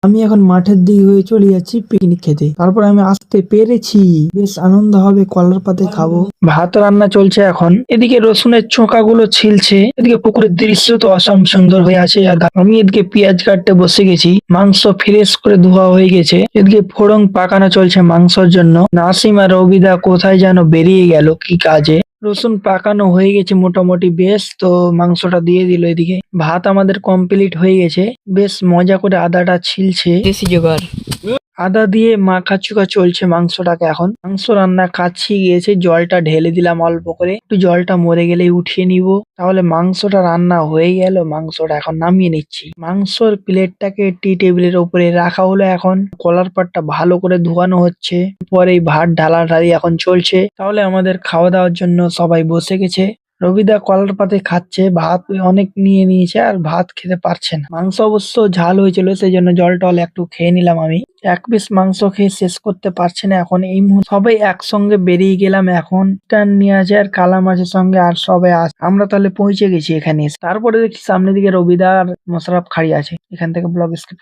আমি এখন মাঠের দিকে হয়ে চলে যাচ্ছি পিকনিক খেতে। তারপর আমি আসতে পেরেছি, বেশ আনন্দ হবে, কলার পাতে খাবো। ভাত রান্না চলছে এখন, এদিকে রসুনের চোঁকাগুলো ছিলছে, এদিকে পুকুরের দৃশ্য তো অসম সুন্দর হয়ে আছে। আর আমি এদিকে পেঁয়াজ কাটতে বসে গেছি, মাংস ফ্রেশ করে ধোয়া হয়ে গেছে। এদিকে ফোড়ন পাকানো চলছে মাংসের জন্য। নাসিম আর রবিদা কোথায় যেন বেরিয়ে গেল কি কাজে। রসুন পাকানো হয়ে গেছে মোটামুটি বেশ, তো মাংসটা দিয়ে দিল এদিকে। ভাত আমাদের কমপ্লিট হয়ে গেছে, বেশ মজা করে আদাটা ছিলছে। দেশি জোগাড়। আদা দিয়ে মাখাচুকা চলছে মাংসটাকে। এখন মাংস রান্না কাছে গিয়েছে, জলটা ঢেলে দিলাম অল্প করে, একটু জলটা মরে গেলেই উঠিয়ে নিব। তাহলে মাংসটা রান্না হয়ে গেল, মাংসটা এখন নামিয়ে নিচ্ছি। মাংসর প্লেটটাকে টি টেবিলের উপরে রাখা হলো। এখন কলার পাটটা ভালো করে ধোয়ানো হচ্ছে, পরে ভাত ঢালাঢালি এখন চলছে। তাহলে আমাদের খাওয়া দাওয়ার জন্য সবাই বসে গেছে। রবিদা কলার পাতে খাচ্ছে, ভাত অনেক নিয়ে নিয়েছে আর ভাত খেতে পারছে না। মাংস অবশ্য ঝাল হয়েছিল, সেই জন্য জল টল একটু খেয়ে নিলাম আমি। এক পিস মাংস খেয়ে শেষ করতে পারছে না এখন এই মুহূর্তে। সবাই একসঙ্গে বেরিয়ে গেলাম এখন। টান নিয়ে আছে আর কালা মাছের সঙ্গে আর সবাই আমরা তাহলে পৌঁছে গেছি এখানে। তারপরে দেখছি সামনের দিকে রবিদা আর মোশাররফ খাড়ি আছে। এখান থেকে ব্লগ স্কিপ